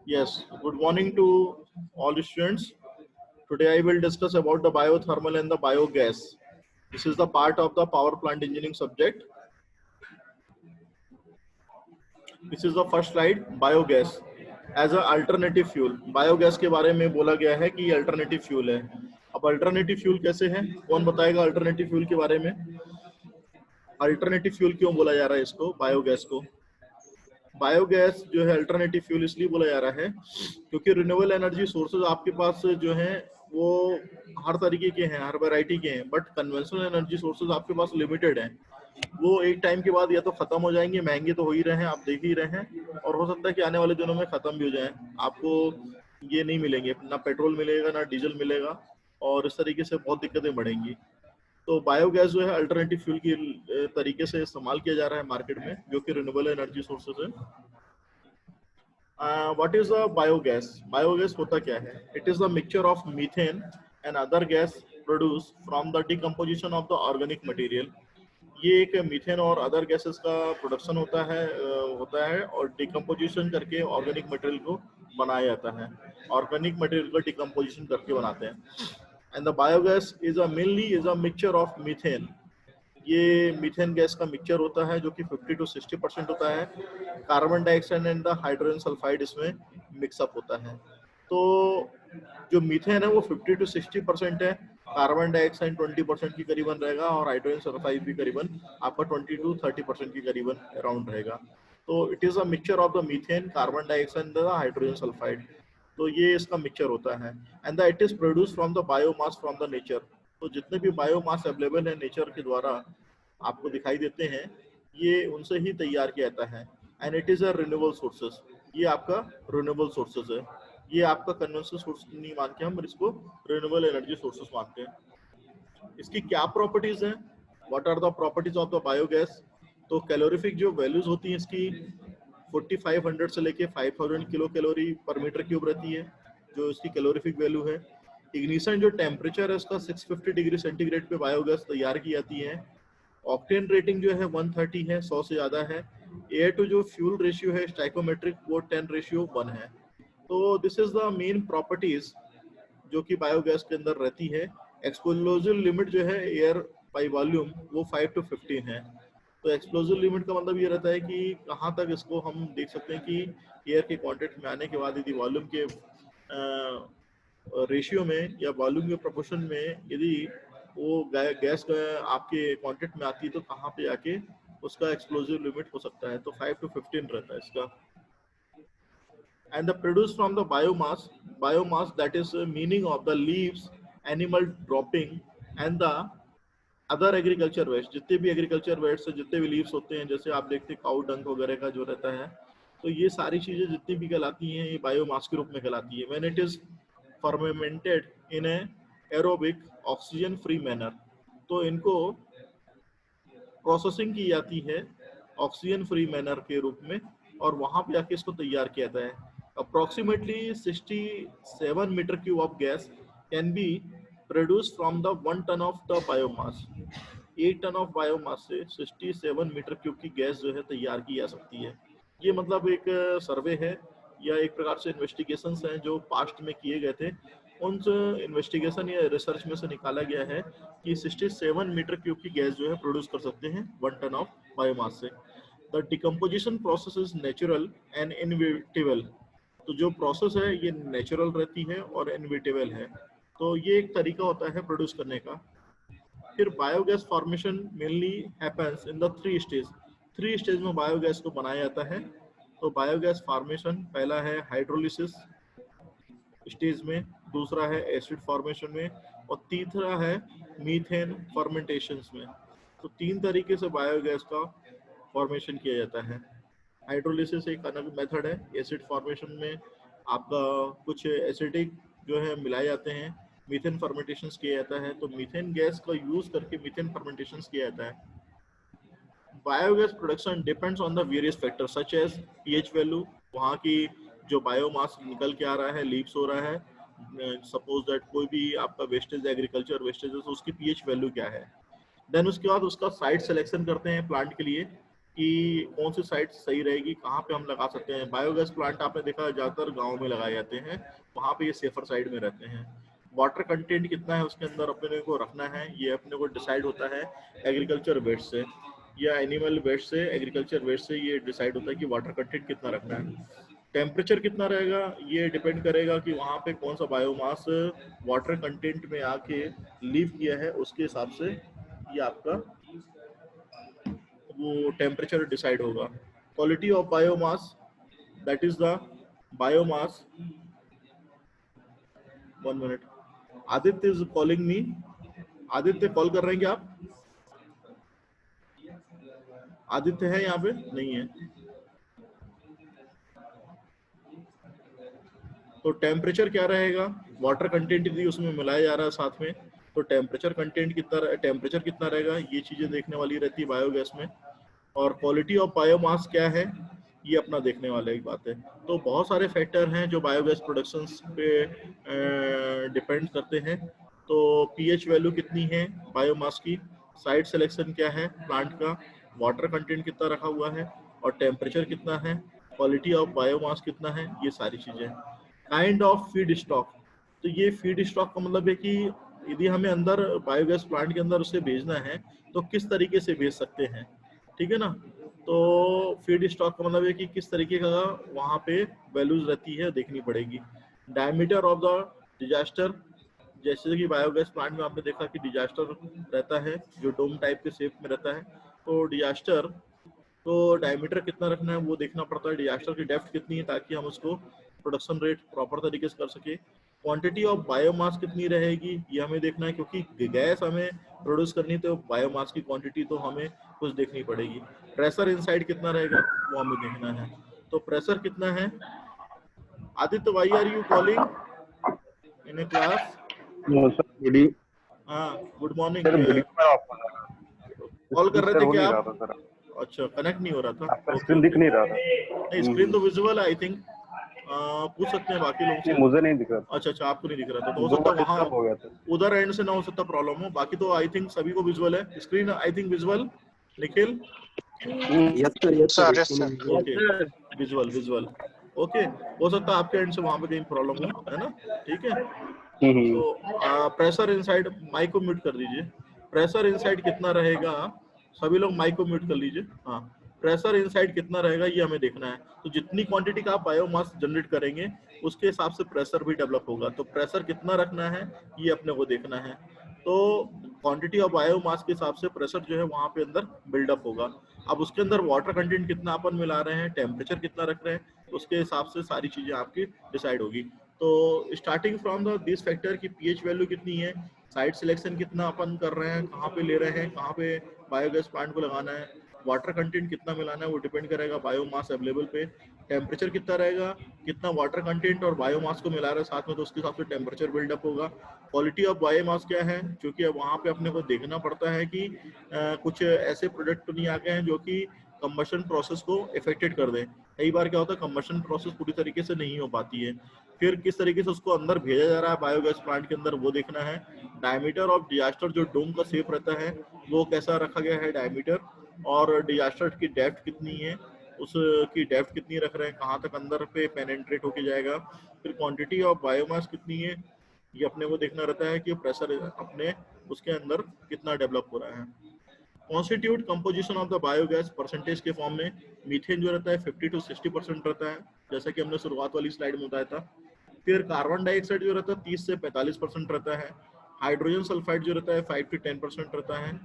Yes, good morning to all the students. Today I will discuss about the biothermal and the biogas. This is the part of the power plant engineering subject. This is the first slide, biogas as a alternative fuel. Biogas के बारे में बोला गया है कि ये alternative fuel है. अब अल्टरनेटिव फ्यूल कैसे है? कौन बताएगा अल्टरनेटिव फ्यूल के बारे में? अल्टरनेटिव फ्यूल क्यों बोला जा रहा है इसको, बायोगैस को? बायोगैस जो है अल्टरनेटिव फ्यूल इसलिए बोला जा रहा है क्योंकि रिन्यूएबल एनर्जी सोर्सेज आपके पास जो हैं वो हर तरीके के हैं, हर वैरायटी के हैं, बट कन्वेंशनल एनर्जी सोर्सेज आपके पास लिमिटेड हैं. वो एक टाइम के बाद या तो खत्म हो जाएंगे, महंगे तो हो ही रहे हैं, आप देख ही रहे हैं, और हो सकता है कि आने वाले दिनों में खत्म भी हो जाए. आपको ये नहीं मिलेंगे, ना पेट्रोल मिलेगा ना डीजल मिलेगा, और इस तरीके से बहुत दिक्कतें बढ़ेंगी. तो बायोगैस जो है अल्टरनेटिव फ्यूल की तरीके से इस्तेमाल किया जा रहा है मार्केट में, जो कि रिन्यूएबल एनर्जी सोर्सेज है. What is a biogas? Biogas होता क्या है? It is the mixture of methane and other gas produce from the decomposition of the organic material. ये एक मीथेन और अदर गैसेस का प्रोडक्शन होता है और डिकम्पोजिशन करके ऑर्गेनिक मटेरियल को बनाया जाता है. ऑर्गेनिक मटेरियल को डिकम्पोजिशन करके बनाते हैं. And the biogas is a mainly is a mixture of methane. ये मीथेन गैस का मिक्सचर होता है जो कि 50 to 60% होता है. Carbon dioxide and the hydrogen sulphide इसमें मिक्सअप होता है. तो जो मीथेन है वो 50 to 60% है, कार्बन डाइऑक्साइड 20% की करीबन रहेगा, और हाइड्रोजन सल्फाइड भी करीबन आपका 20 to 30% की करीबन अराउंड रहेगा. तो it is a mixture of the methane, carbon dioxide and the hydrogen sulphide. तो ये इसका मिक्सचर होता है. And the it is produce from the biomass from the nature. तो जितने भी बायोमास अवेलेबल है नेचर के द्वारा आपको दिखाई देते हैं, ये उनसे ही तैयार किया जाता है. And it is a renewable sources. ये आपका रिन्यूएबल सोर्सेज है. ये आपका कन्वेंशनल सोर्स नहीं मान के हम इसको रिन्यूएबल एनर्जी सोर्सेज मानते हैं. इसकी क्या प्रॉपर्टीज हैं? What are the properties of the biogas? तो कैलोरीफिक जो वैल्यूज होती हैं इसकी 4500 से लेके 5000 kilo calorie per metre cube रहती है, जो इसकी कैलोरीफिक वैल्यू है. इग्निशन जो टेम्परेचर है उसका 650 डिग्री सेंटीग्रेड पे बायोगैस तैयार की जाती है. ऑक्टेन रेटिंग जो है 130 है, 100 से ज़्यादा है. एयर टू जो फ्यूल रेशियो है स्टाइकोमेट्रिक वो 10:1 है. तो this is the main properties जो कि बायोगैस के अंदर रहती है. एक्सप्लोजिव लिमिट जो है एयर बाई वॉल्यूम वो 5 to 15 है. तो एक्सप्लोजिव लिमिट का मतलब ये रहता है कि कहाँ तक इसको हम देख सकते हैं कि एयर के कॉन्टेक्ट में आने के बाद यदि वॉल्यूम के रेशियो में या वॉल्यूम के प्रोपोर्शन में यदि वो गैस आपके कांटेक्ट में आती है तो कहाँ पे आके उसका एक्सप्लोजिव लिमिट हो सकता है. तो 5 to 15 रहता है इसका. And the produce from the biomass that is meaning of the leaves, animal dropping and the other agriculture waste. जितने भी एग्रीकल्चर वेस्ट से जितने भी लीव्स होते हैं, जैसे आप देखते हैं काउ डंक वगैरह का जो रहता है, तो ये सारी चीजें जितनी भी कहलाती हैं ये बायोमास के रूप में कहलाती है. When it is fermented in A aerobic oxygen free manner. तो इनको प्रोसेसिंग की जाती है ऑक्सीजन फ्री मैनर के रूप में, और वहां पे आके इसको तैयार किया जाता है. Approximately 67 metre cube of gas can be produce from the 1 ton of the biomass. 1 ton of biomass से 67 मीटर क्यूब की गैस जो है तैयार की जा सकती है. ये मतलब एक सर्वे है या एक प्रकार से इन्वेस्टिगेशंस हैं जो पास्ट में किए गए थे. उन इन्वेस्टिगेशन या रिसर्च में से निकाला गया है कि 67 मीटर क्यूब की गैस जो है प्रोड्यूस कर सकते हैं 1 टन ऑफ बायोमास से. The decomposition process is natural and inevitable. तो जो प्रोसेस है ये नेचुरल रहती है और इनविटेबल है. तो ये एक तरीका होता है प्रोड्यूस करने का. फिर biogas formation mainly happens in the 3 stage. 3 stage में बायोगैस को बनाया जाता है. तो बायोगैस फॉर्मेशन पहला है हाइड्रोलिसिस स्टेज में, दूसरा है एसिड फॉर्मेशन में, और तीसरा है मीथेन फर्मेंटेशन में. तो 3 तरीके से बायोगैस का फॉर्मेशन किया जाता है. हाइड्रोलिसिस एक अलग मेथड है. एसिड फॉर्मेशन में आपका कुछ एसिडिक जो है मिलाए जाते हैं. मीथेन फर्मेंटेशन किया जाता है. तो मीथेन गैस का यूज करके मीथेन फर्मेंटेशन किया जाता है. Biogas production depends on the various factors such as pH value. वहाँ की जो बायोमास निकल के आ रहा है, लीव्स हो रहा है, सपोज दैट कोई भी आपका वेस्टेज एग्रीकल्चर वेस्टेज है तो उसकी पीएच वैल्यू क्या है. देन उसके बाद उसका साइट सिलेक्शन करते हैं प्लांट के लिए. कि कौन सी साइट सही रहेगी, कहाँ पे हम लगा सकते हैं। बायोगैस प्लांट आपने देखा ज़्यादातर गाँव में लगाए जाते हैं, वहाँ पे ये सेफर साइड में रहते हैं। वाटर कंटेंट कितना है उसके अंदर अपने को रखना है, ये अपने को डिसाइड होता है एग्रीकल्चर वेस्ट से या एनिमल वेस्ट से, एग्रीकल्चर वेस्ट से ये डिसाइड होता है कि वाटर कंटेंट कितना रखना है। टेम्परेचर कितना रहेगा ये डिपेंड करेगा कि वहाँ पे कौन सा बायोमास वाटर कंटेंट में आके लीव किया है, उसके हिसाब से ये आपका वो टेम्परेचर डिसाइड होगा। Quality of biomass, that is the biomass. 1 minute, Aditya is calling me. Aditya call कर रहे हैं क्या आप? आदित्य है यहाँ पे? नहीं है। तो टेम्परेचर क्या रहेगा, वाटर कंटेंट भी उसमें मिलाया जा रहा है साथ में, तो टेम्परेचर कंटेंट कितना, टेम्परेचर कितना रहेगा, ये चीजें देखने वाली रहती है बायोगैस में। और क्वालिटी ऑफ बायोमास क्या है, ये अपना देखने वाले एक बात है। तो बहुत सारे फैक्टर हैं जो बायोगैस प्रोडक्शन पे डिपेंड करते हैं। तो पीएच वैल्यू कितनी है बायोमास की, साइट सिलेक्शन क्या है प्लांट का, वाटर कंटेंट कितना रखा हुआ है, और टेम्परेचर कितना है, क्वालिटी ऑफ बायोमास कितना है, ये सारी चीजें। काइंड ऑफ फीड स्टॉक, तो ये फीड स्टॉक का मतलब है कि यदि हमें अंदर बायोगैस प्लांट के अंदर उसे भेजना है तो किस तरीके से भेज सकते हैं, ठीक है ना। तो फीड स्टॉक का मतलब है कि किस तरीके का वहाँ पे वैल्यूज रहती है देखनी पड़ेगी। डायमीटर ऑफ द डिजास्टर, जैसे कि बायोगैस प्लांट में आपने देखा कि डिजास्टर रहता है जो डोम टाइप के शेप में रहता है, तो डिजास्टर तो डायमीटर कितना रखना है वो देखना पड़ता है, डिजास्टर की डेप्थ कितनी है ताकि हम उसको प्रोडक्शन रेट प्रॉपर तरीके से कर सके। क्वांटिटी ऑफ बायोमास कितनी रहेगी ये हमें देखना है, क्योंकि गैस हमें प्रोड्यूस करनी तो बायोमास की क्वांटिटी तो हमें कुछ देखनी पड़ेगी। प्रेशर इनसाइड कितना रहेगा वो हमें देखना है। तो प्रेशर कितना है, Aditya why are you calling in a class? No sir, good evening हाँ good morning. Sir, good evening. मैं आपको कॉल कर रहे सर थे हो क्या नहीं रहा आप? था सर, अच्छा, कनेक्ट नहीं हो रहा था। आपका ओके स्क्रीन दिख ओके, नहीं रहा था। नहीं स्क्रीन तो विजुअल है आई थिंक, पूछ सकते हैं बाकी लोगों नहीं, से। मुझे नहीं दिख रहा था। अच्छा अच्छा, आपको नहीं दिख रहा था तो हो 2 सकता बार है वहाँ डिस्टर्ब हो गया था। उधर एंड से ना हो सकता प्रॉब्लम हो, बाकी तो आई थिंक सभी को विजुअल है screen, I think visual. Nikhil? Yes sir, yes sir, yes sir. Okay, visual visual. Okay, हो सकता है आपके एंड से वहाँ पे कहीं प्रॉब्लम हो, है ना, ठीक है। तो प्रेशर इनसाइड, माइक को म्यूट कर दीजिए। प्रेशर इनसाइड कितना रहेगा, सभी लोग माइक को म्यूट कर लीजिए। हाँ, प्रेशर इनसाइड कितना रहेगा ये हमें देखना है। तो जितनी क्वांटिटी का आप बायोमास जनरेट करेंगे उसके हिसाब से प्रेशर भी डेवलप होगा, तो प्रेशर कितना रखना है ये अपने को देखना है। तो क्वांटिटी ऑफ बायोमास के हिसाब से प्रेशर जो है वहाँ पे अंदर बिल्डअप होगा। अब उसके अंदर वाटर कंटेंट कितना अपन मिला रहे हैं, टेम्परेचर कितना रख रहे हैं, उसके हिसाब से सारी चीजें आपकी डिसाइड होगी। तो starting from the this factor की पीएच वैल्यू कितनी है, साइट सिलेक्शन कितना अपन कर रहे हैं, कहाँ पे ले रहे हैं, कहाँ पे बायोगैस प्लांट को लगाना है, वाटर कंटेंट कितना मिलाना है वो डिपेंड करेगा बायोमास अवेलेबल पे, टेम्परेचर कितना रहेगा, कितना वाटर कंटेंट और बायोमास को मिला रहे हैं साथ में तो उसके हिसाब से टेम्परेचर बिल्डअप होगा। क्वालिटी ऑफ बायोमास क्या है, क्योंकि अब वहाँ पे अपने को देखना पड़ता है कि कुछ ऐसे प्रोडक्ट तो नहीं आ गए हैं जो कि कंबशन प्रोसेस को इफेक्टेड कर दें। कई बार क्या होता है कंबशन प्रोसेस पूरी तरीके से नहीं हो पाती है, फिर किस तरीके से उसको अंदर भेजा जा रहा है बायोगैस प्लांट के अंदर वो देखना है। डायमीटर ऑफ डिजास्टर, जो डोम का शेप रहता है वो कैसा रखा गया है डायमीटर, और डिजास्टर की डेप्थ कितनी है, उसकी डेप्थ कितनी रख रहे हैं, कहाँ तक अंदर पे पेनेट्रेट होके जाएगा। फिर क्वांटिटी ऑफ बायोमास कितनी है ये अपने को देखना रहता है कि प्रेशर अपने उसके अंदर कितना डेवलप हो रहा है। Constitute composition of the biogas percentage के फॉर्म में मीथेन जो रहता है 50 to 60% रहता है, जैसा कि हमने शुरुआत वाली स्लाइड में बताया था। फिर कार्बन डाइऑक्साइड जो रहता है 30 से 45% रहता है। हाइड्रोजन सल्फाइड जो रहता है 5 to 10% रहता है।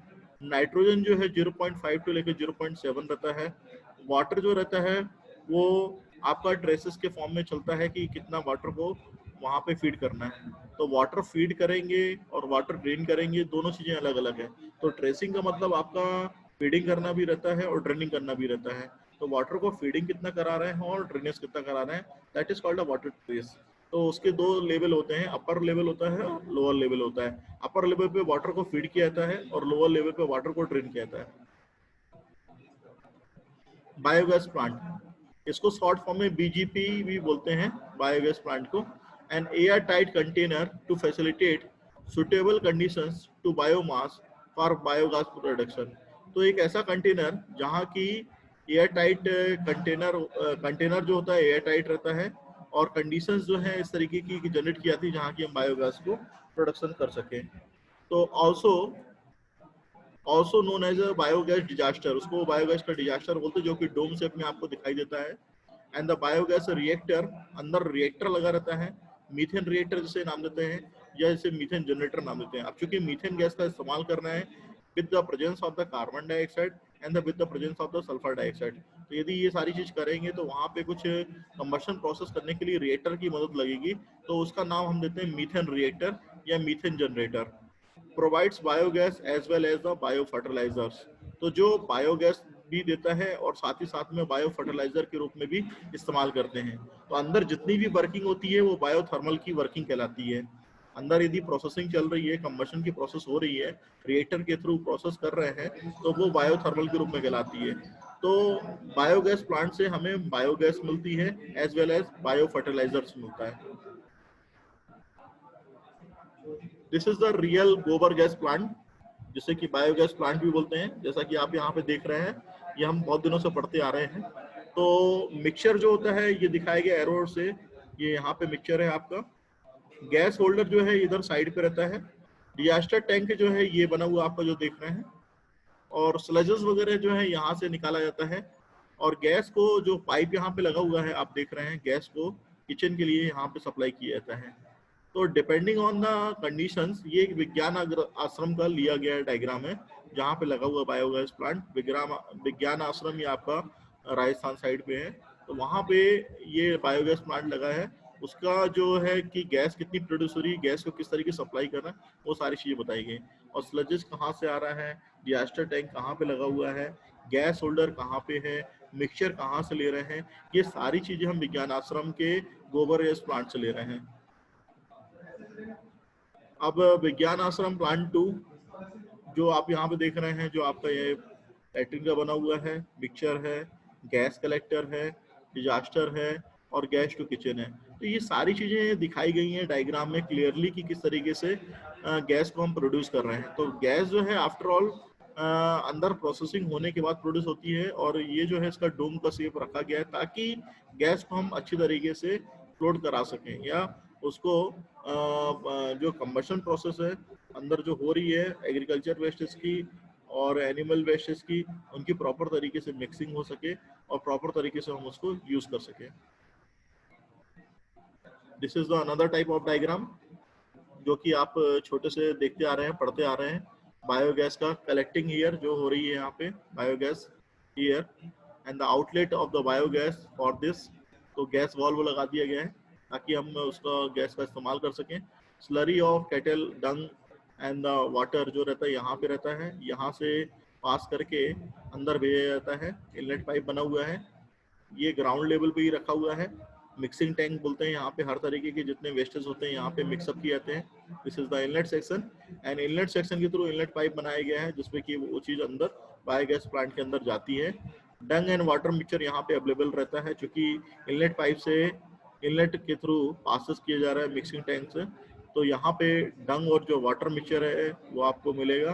नाइट्रोजन जो है 0.5 to लेकर 0.7 रहता है। वाटर जो रहता है वो आपका ट्रेसेस के फॉर्म में चलता है कि कितना वाटर को वहाँ पे फीड करना है। तो वाटर फीड करेंगे और वाटर ड्रेन करेंगे, दोनों चीजें अलग अलग है। तो ट्रेसिंग का मतलब आपका फीडिंग करना भी रहता है और ड्रेनिंग करना भी रहता है। तो वाटर को फीडिंग कितना करा रहे हैं और ड्रेनेज कितना करा रहे हैं, that is called a water trace. तो उसके 2 लेवल होते हैं, अपर लेवल होता है और लोअर लेवल होता है। अपर लेवल पे वाटर को फीड किया जाता है और लोअर लेवल पे वाटर को ड्रेन किया जाता है। बायोगैस प्लांट, इसको शॉर्ट फॉर्म में बीजीपी भी बोलते हैं बायोगैस प्लांट को। An air tight container to facilitate suitable conditions to biomass for biogas production. तो एक ऐसा कंटेनर जहाँ की एयर टाइट कंटेनर जो होता है एयर टाइट रहता है, और कंडीशंस जो है इस तरीके की जनरेट की जाती है जहाँ की हम बायोगैस को प्रोडक्शन कर सकें। तो also known as a biogas digester, उसको बायोगैस का डिजास्टर बोलते हैं, जो कि डोम शेप में आपको दिखाई देता है। एंड द बायोगैस रिएक्टर, अंदर रिएक्टर लगा रहता है, मीथेन रिएक्टर जिसे नाम देते हैं, या इसे मीथेन जनरेटर नाम देते हैं। अब चूंकि मीथेन गैस का इस्तेमाल करना है with the presence of the carbon dioxide and with the presence of the sulphur dioxide, तो यदि ये सारी चीज करेंगे तो वहाँ पे कुछ कंबशन प्रोसेस करने के लिए रिएक्टर की मदद लगेगी, तो उसका नाम हम देते हैं मीथेन रिएक्टर या methane generator. Provides biogas as well as the bio fertilizers, तो जो बायोगैस भी देता है और साथ ही साथ में बायो फर्टिलाइजर के रूप में भी इस्तेमाल करते हैं। तो अंदर जितनी भी वर्किंग होती है वो बायोथर्मल की वर्किंग कहलाती है। अंदर यदि प्रोसेसिंग चल रही है, कंबशन की प्रोसेस हो रही है, रिएक्टर के थ्रू प्रोसेस कर रहे हैं, तो वो बायोथर्मल के रूप में कहलाती है। तो बायोगैस प्लांट से हमें बायोगैस मिलती है as well as bio fertilizers मिलता है। This is the real gobar gas plant, जिसे कि बायोगैस प्लांट भी बोलते हैं, जैसा कि आप यहाँ पे देख रहे हैं, ये हम बहुत दिनों से पढ़ते आ रहे हैं। तो मिक्सचर जो होता है ये दिखाया गया एरो से, ये यहाँ पे मिक्सचर है आपका। गैस होल्डर जो है इधर साइड पे रहता है। डिजास्टर टैंक जो है ये बना हुआ आपका जो देख रहे हैं, और स्लजेस वगैरह जो है यहाँ से निकाला जाता है। और गैस को जो पाइप यहाँ पे लगा हुआ है आप देख रहे हैं, गैस को किचन के लिए यहाँ पे सप्लाई किया जाता है। तो डिपेंडिंग ऑन द कंडीशंस, ये एक विज्ञान आश्रम का लिया गया डायग्राम है जहाँ पे लगा हुआ बायोगैस प्लांट। विज्ञान आश्रम ये आपका राजस्थान साइड पे है, तो वहाँ पे ये बायोगैस प्लांट लगा है। उसका जो है कि गैस कितनी प्रोड्यूस हो रही है, गैस को किस तरीके से सप्लाई करना है, वो सारी चीजें बताई गई। और स्लजेस कहाँ से आ रहा है, डिजास्टर टैंक कहाँ पे लगा हुआ है, गैस होल्डर कहाँ पे है, मिक्सचर कहाँ से ले रहे हैं, ये सारी चीजें हम विज्ञान आश्रम के गोबर गैस प्लांट से ले रहे हैं। अब विज्ञान आश्रम प्लांट 2 जो आप यहाँ पे देख रहे हैं, जो आपका ये लैट्रिन का बना हुआ है, मिक्सचर है, गैस कलेक्टर है, डिजास्टर है, और गैस टू किचन है। तो ये सारी चीजें दिखाई गई हैं डायग्राम में क्लियरली कि किस तरीके से गैस को हम प्रोड्यूस कर रहे हैं। तो गैस जो है आफ्टर ऑल अंदर प्रोसेसिंग होने के बाद प्रोड्यूस होती है, और ये जो है इसका डोम का शेप रखा गया है ताकि गैस को हम अच्छी तरीके से फ्लोट करा सकें, या उसको जो कंबशन प्रोसेस है अंदर जो हो रही है एग्रीकल्चर वेस्टेज की और एनिमल वेस्टेज की, उनकी प्रॉपर तरीके से मिक्सिंग हो सके और प्रॉपर तरीके से हम उसको यूज कर सके। This is the another type of diagram जो कि आप छोटे से देखते आ रहे हैं, पढ़ते आ रहे हैं। बायोगैस का कलेक्टिंग ईयर जो हो रही है यहाँ पे, biogas year and the outlet of the biogas for this, तो गैस वॉल्व लगा दिया गया है ताकि हम उसका गैस का इस्तेमाल कर सकें। Slurry of cattle Dang and the water जो रहता है यहाँ पे रहता है, यहाँ से पास करके अंदर भेजा जाता है। इनलेट पाइप बना हुआ है, ये ग्राउंड लेवल पे ही रखा हुआ है। मिक्सिंग टैंक बोलते हैं, यहाँ पे हर तरीके के जितने वेस्टेज होते हैं यहाँ पे मिक्सअप किए जाते हैं। This is the inlet section, and inlet section के थ्रू इनलेट पाइप बनाया गया है जिसपे कि वो चीज़ अंदर बायोगैस प्लांट के अंदर जाती है। डंग एंड वाटर मिक्सचर यहाँ पे अवेलेबल रहता है, चूंकि इनलेट पाइप से इनलेट के थ्रू पासेस किया जा रहा है मिक्सिंग टैंक से, तो यहाँ पे डंग और जो वाटर मिक्सचर है वो आपको मिलेगा।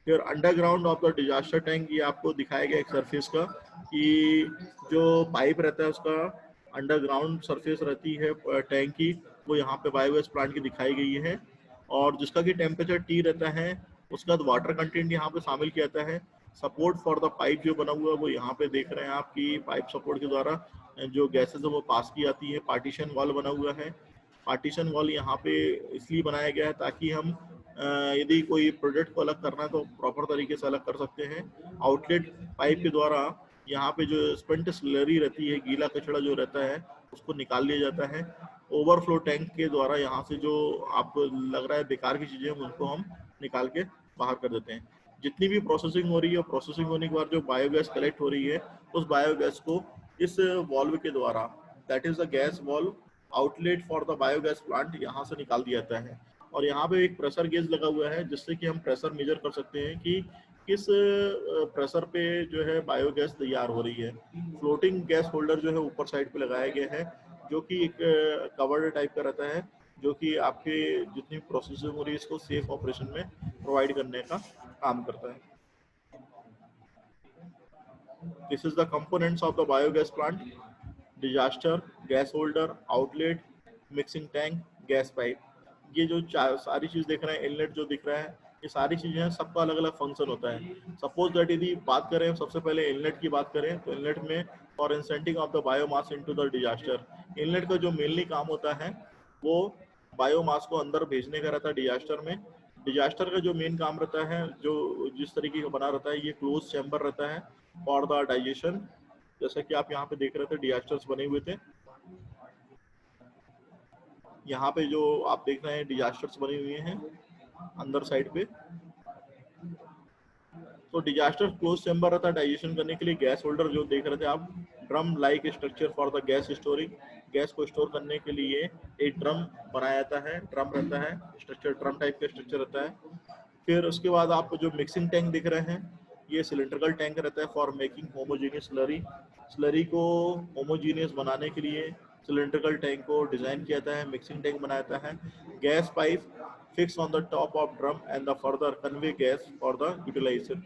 फिर underground of the disaster tank, ये आपको दिखाया गया एक सरफेस का कि जो पाइप रहता है उसका अंडरग्राउंड सरफेस रहती है टैंक की, वो यहाँ पे बायोगैस प्लांट की दिखाई गई है, और जिसका कि टेम्परेचर टी रहता है। उसके बाद वाटर कंटेंट यहाँ पे शामिल किया जाता है। सपोर्ट फॉर द पाइप जो बना हुआ है वो यहाँ पे देख रहे हैं आप कि पाइप सपोर्ट के द्वारा जो गैसेज है वो पास की जाती है। पार्टीशन वॉल बना हुआ है। पार्टीशन वॉल यहाँ पे इसलिए बनाया गया है ताकि हम यदि कोई प्रोडक्ट को अलग करना है तो प्रॉपर तरीके से अलग कर सकते हैं। आउटलेट पाइप के द्वारा यहाँ पे जो स्पेंट स्लरी रहती है, गीला कचरा जो रहता है, उसको निकाल लिया जाता है। ओवरफ्लो टैंक के द्वारा यहाँ से जो आपको लग रहा है बेकार की चीजें उनको हम निकाल के बाहर कर देते हैं। जितनी भी प्रोसेसिंग हो रही है, प्रोसेसिंग होने के बाद जो बायोगैस कलेक्ट हो रही है, उस बायोगैस को इस वॉल्व के द्वारा, that is the gas valve outlet for the biogas plant, यहाँ से निकाल दिया जाता है। और यहाँ पे एक प्रेशर गेज लगा हुआ है जिससे कि हम प्रेशर मेजर कर सकते हैं कि किस प्रेशर पे जो है बायोगैस तैयार हो रही है। फ्लोटिंग गैस होल्डर जो है ऊपर साइड पे लगाया गया है, जो कि एक कवर्ड टाइप का रहता है, जो कि आपके जितनी प्रोसेसिंग हो रही है इसको सेफ ऑपरेशन में प्रोवाइड करने का काम करता है। This is the components of the biogas plant: disaster, gas holder, outlet, mixing tank, gas pipe. ये जो सारी चीज देख रहे हैं, इनलेट जो दिख रहा है, ये सारी चीजें हैं, सबका अलग अलग फंक्शन होता है। सपोज दैट यदि बात करें सबसे पहले इनलेट की बात करें, तो इनलेट में for inserting of the biomass into the digester, inlet का जो मेनली काम होता है वो बायोमास को अंदर भेजने का रहता है डिजास्टर में। डिजास्टर का जो मेन काम रहता है, जो जिस तरीके का बना रहता है, ये क्लोज चैम्बर रहता है फॉर द डाइजेशन। जैसा कि आप यहाँ पे देख रहे थे, डिजास्टर्स बने हुए थे। यहाँ पे जो आप देख रहे हैं डिजास्टर्स बने हुए हैं अंदर साइड पे। तो डिजास्टर क्लोज चैम्बर रहता है डाइजेशन करने के लिए। गैस होल्डर जो देख रहे थे आप, drum like structure for the gas storing, gas को स्टोर करने के लिए एक ड्रम बनाया जाता है, ड्रम रहता है, स्ट्रक्चर ड्रम टाइप का स्ट्रक्चर रहता है। फिर उसके बाद आपको जो मिक्सिंग टैंक दिख रहे हैं, ये सिलेंड्रिकल टैंक रहता है for making homogeneous slurry. Slurry को होमोजीनियस बनाने के लिए सिलेंड्रिकल टैंक को डिजाइन किया जाता है, मिक्सिंग टैंक बनाया जाता है। Gas pipe fix on the top of drum and the further convey gas for the utilization.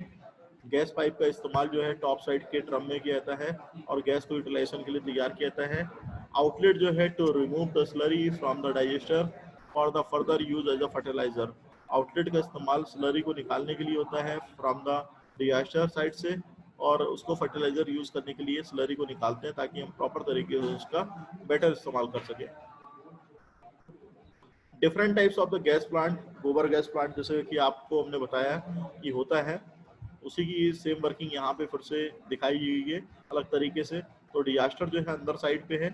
Gas pipe का इस्तेमाल जो है टॉप साइड के ड्रम में किया जाता है और गैस को यूटिलाइजेशन के लिए तैयार किया जाता है। आउटलेट जो है to remove the slurry from the digester for the further use as a fertilizer. Outlet का इस्तेमाल स्लरी को निकालने के लिए होता है फ्रॉम द डिजास्टर साइड से, और उसको फर्टिलाइजर यूज करने के लिए स्लरी को निकालते हैं ताकि हम प्रॉपर तरीके से उसका बेटर इस्तेमाल कर सकें। Different types of the gas plant, गोबर गैस प्लांट जैसे कि आपको हमने बताया कि होता है, उसी की सेम वर्किंग यहाँ पे फिर से दिखाई गई है अलग तरीके से। तो डिजास्टर जो है अंदर साइड पे है,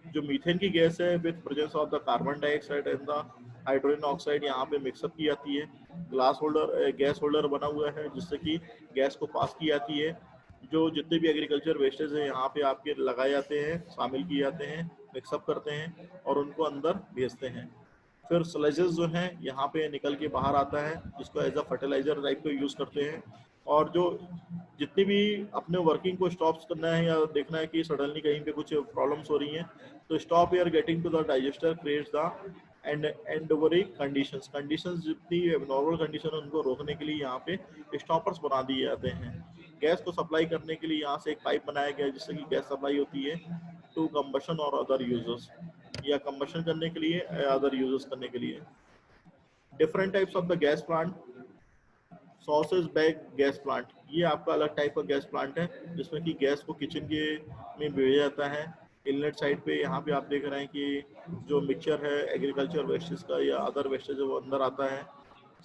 जो मीथेन की गैस है with presence of the carbon dioxide and the hydrogen oxide यहाँ पे मिक्सअप की जाती है। ग्लास होल्डर, गैस होल्डर बना हुआ है जिससे कि गैस को पास की जाती है। जो जितने भी एग्रीकल्चर वेस्टेज है यहाँ पे आपके लगाए जाते हैं, शामिल किए जाते हैं, मिक्सअप करते हैं और उनको अंदर भेजते हैं। फिर स्लजेस जो हैं यहाँ पे निकल के बाहर आता है, जिसको एज अ फर्टिलाइजर टाइप को यूज करते हैं। और जो जितनी भी अपने वर्किंग को स्टॉप करना है या देखना है कि सडनली कहीं पे कुछ प्रॉब्लम्स हो रही हैं, तो stop air getting to the digester creates the anaerobic conditions जितनी नॉर्मल कंडीशन है उनको रोकने के लिए यहाँ पे स्टॉपर्स बना दिए जाते हैं। गैस को सप्लाई करने के लिए यहाँ से एक पाइप बनाया गया है जिससे कि गैस सप्लाई होती है टू कंबशन और अदर यूजर्स, या कंबशन करने के लिए अदर यूजर्स करने के लिए। Different types of the gas plant, sausage bag gas plant, ये आपका अलग टाइप का गैस प्लांट है जिसमें कि गैस को किचन के में भेजा जाता है। इनलेट साइड पे यहाँ पे आप देख रहे हैं कि जो मिक्सचर है एग्रीकल्चर वेस्टेज का या अदर वेस्टेज वो अंदर आता है।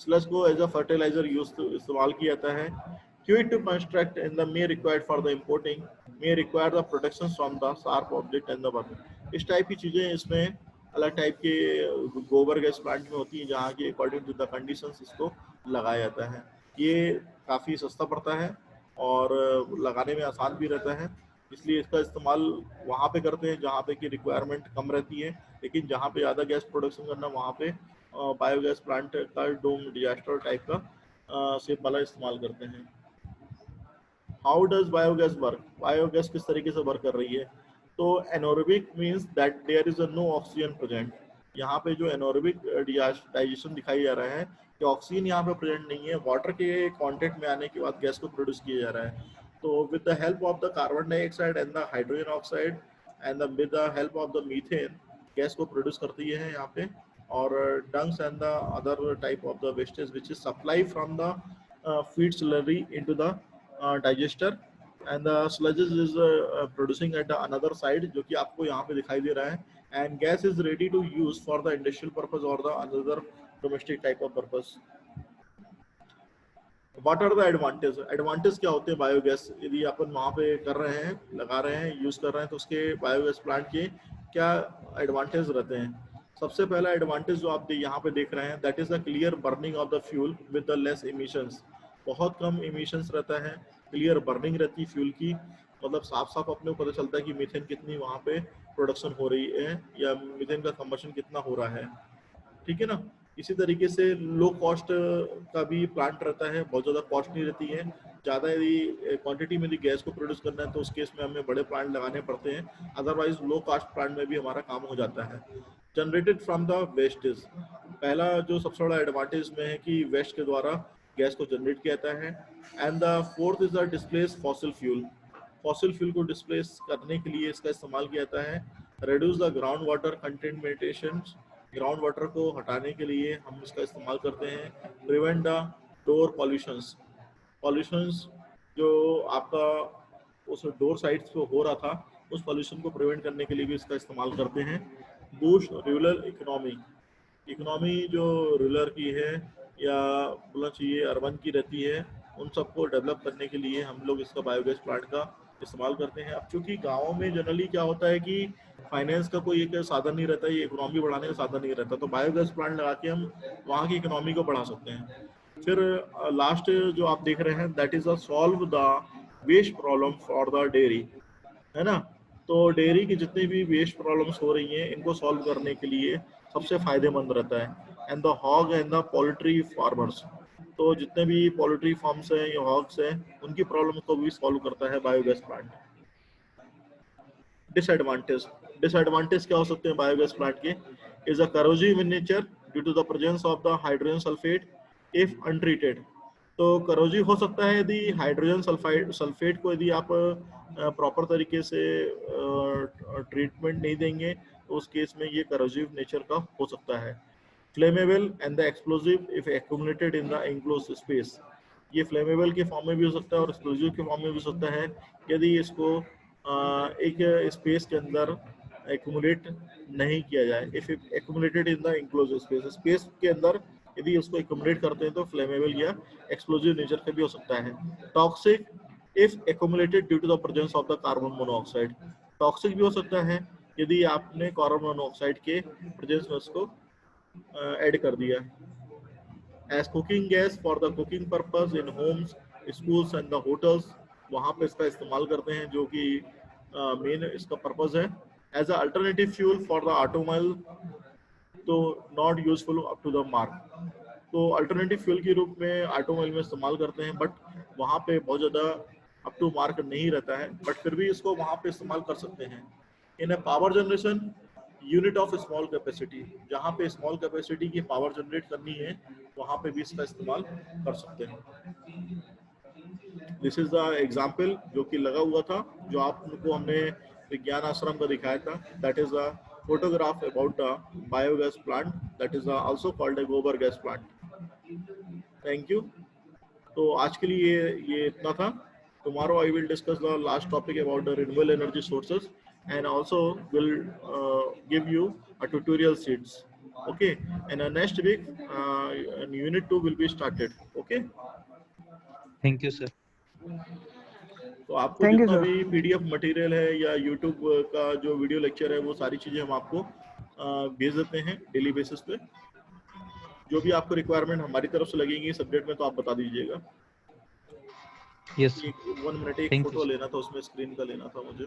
स्लज को एज अ फर्टिलाइजर यूज इस्तेमाल किया जाता है। Fluid to construct in the may required for the importing may require the protections from the sharp object and the burn। इस टाइप की चीजें इसमें अलग टाइप के गोबर गैस प्लांट में होती हैं जहाँ की अकॉर्डिंग टू द कंडीशंस इसको लगाया जाता है। ये काफ़ी सस्ता पड़ता है और लगाने में आसान भी रहता है, इसलिए इसका इस्तेमाल वहाँ पे करते हैं जहाँ पे की रिक्वायरमेंट कम रहती है। लेकिन जहाँ पे ज़्यादा गैस प्रोडक्शन करना वहाँ पे बायोगैस प्लांट का डोम डिजास्टर टाइप का सेप वाला इस्तेमाल करते हैं। How does biogas work, biogas किस तरीके से वर्क कर रही है? तो anaerobic means that there is a no oxygen present. यहाँ पे जो एनोरोबिक डाइजेशन दिखाई जा रहा है कि ऑक्सीजन यहाँ पे प्रेजेंट नहीं है, वाटर के कांटेक्ट में आने के बाद गैस को प्रोड्यूस किया जा रहा है। तो with the help of the carbon dioxide and the hydrogen oxide and with the help of the methane gas को प्रोड्यूस करती है यहाँ पे। और dungs and the other type of the wastage which is supply from the feed slurry into the digester and the sludges is producing at the another side जो कि आपको यहाँ पे दिखाई दे रहा है, and gas is ready to use for the industrial purpose or the another domestic type of purpose। What are the advantage? Advantage क्या होते हैं बायोगैस यदि अपन वहाँ पे कर रहे हैं, लगा रहे हैं, यूज कर रहे हैं, तो उसके बायोगैस प्लांट के क्या एडवांटेज रहते हैं? सबसे पहला एडवांटेज जो आप यहाँ पे देख रहे हैं that is the clear burning of the fuel with the less emissions. बहुत कम इमिशंस रहता है, क्लियर बर्निंग रहती है फ्यूल की, मतलब साफ साफ अपने को पता चलता है कि मीथेन कितनी वहाँ पे प्रोडक्शन हो रही है या मीथेन का कंबशन कितना हो रहा है, ठीक है ना। इसी तरीके से लो कॉस्ट का भी प्लांट रहता है, बहुत ज़्यादा कॉस्ट नहीं रहती है। ज़्यादा यदि क्वांटिटी में यदि गैस को प्रोड्यूस करना है तो उस केस में हमें बड़े प्लांट लगाने पड़ते हैं, अदरवाइज लो कॉस्ट प्लांट में भी हमारा काम हो जाता है। जनरेटेड फ्रॉम द वेस्टेज, पहला जो सबसे बड़ा एडवांटेज में है कि वेस्ट के द्वारा गैस को जनरेट किया जाता है। And the fourth is the displace fossil fuel, fossil fuel को डिस्प्लेस करने के लिए इसका इस्तेमाल किया जाता है। Reduce the ground water contamination, ground water को हटाने के लिए हम इसका इस्तेमाल करते हैं। Prevent the door pollutions, pollutions जो आपका उस डोर साइड्स पे हो रहा था उस पॉल्यूशन को प्रिवेंट करने के लिए भी इसका इस्तेमाल करते हैं। बूस्ट रूरल इकोनॉमी, इकोनॉमी जो रूरल की है या बोलना चाहिए अर्बन की रहती है उन सबको डेवलप करने के लिए हम लोग इसका बायोगैस प्लांट का इस्तेमाल करते हैं। अब चूंकि गाँव में जनरली क्या होता है कि फाइनेंस का कोई एक साधन नहीं रहता, ये इकोनॉमी बढ़ाने का साधन नहीं रहता, तो बायोगैस प्लांट लगा के हम वहाँ की इकोनॉमी को बढ़ा सकते हैं। फिर लास्ट जो आप देख रहे हैं that is a solve the waste problem for the dairy, है ना। तो डेयरी की जितनी भी वेस्ट प्रॉब्लम्स हो रही हैं इनको सॉल्व करने के लिए सबसे फायदेमंद रहता है। And the hog and the poultry farmers, तो जितने भी पोल्ट्री फार्म्स हैं या हॉग्स हैं उनकी प्रॉब्लम को भी सॉल्व करता है बायोगैस प्लांट। डिसएडवांटेज, डिसएडवांटेज क्या हो सकते हैं बायोगैस प्लांट के? Is a corrosive in nature due to the presence of the hydrogen sulphate if untreated. तो करोसिव हो सकता है यदि हाइड्रोजन सल्फेट को यदि आप प्रॉपर तरीके से ट्रीटमेंट नहीं देंगे तो उस केस में ये करोसिव नेचर का हो सकता है। Flammable and the explosive if accumulated in the enclosed space, ये फ्लेमेबल के फॉर्म में भी हो सकता है और एक्सप्लोजिव के फॉर्म में भी हो सकता है यदि इसको एक स्पेस के अंदर एक्यूमुलेट नहीं किया जाए। If accumulated in the enclosed space, space के अंदर यदि उसको एक्यूमुलेट करते हैं तो फ्लेमेबल या एक्सप्लोजिव नेचर का भी हो सकता है। Toxic if accumulated due to the presence of the carbon monoxide, toxic भी हो सकता है यदि आपने कार्बन मोनोऑक्साइड के प्रेजेंस में उसको ऐड कर दिया। As cooking gas for the cooking purpose in homes, schools and the hotels, वहाँ पे इसका इस्तेमाल करते हैं जो कि मेन इसका पर्पस है। As a alternative fuel for the automobile, तो not useful up to the mark, तो अल्टरनेटिव फ्यूल के रूप में ऑटोमोबाइल में इस्तेमाल करते हैं बट वहाँ पे बहुत ज़्यादा अप टू मार्क नहीं रहता है, बट फिर भी इसको वहाँ पे इस्तेमाल कर सकते हैं। In a power generation unit of small capacity, जहाँ पे स्मॉल कैपेसिटी की पावर जनरेट करनी है वहाँ पे भी इसका इस्तेमाल कर सकते हैं। दिस इज द एग्जाम्पल जो कि लगा हुआ था जो आपको हमने विज्ञान आश्रम का दिखाया था, that is the photograph about the biogas plant that is also called a gobar gas plant. Thank you. तो आज के लिए ये इतना था। Tomorrow I will discuss the last topic about the renewable energy sources and also will give you a tutorial sheets. Okay. And next week unit 2 will be started. Okay. Thank you, sir. तो आपको जितना भी PDF material है या YouTube का जो video lecture है वो सारी चीजें हम आपको भेज देते हैं डेली बेसिस पे। जो भी आपको रिक्वायरमेंट हमारी तरफ से लगेंगी सब्जेक्ट में तो आप बता दीजिएगा। Yes, 1 मिनट एक फोटो लेना था, उसमें स्क्रीन का लेना था मुझे।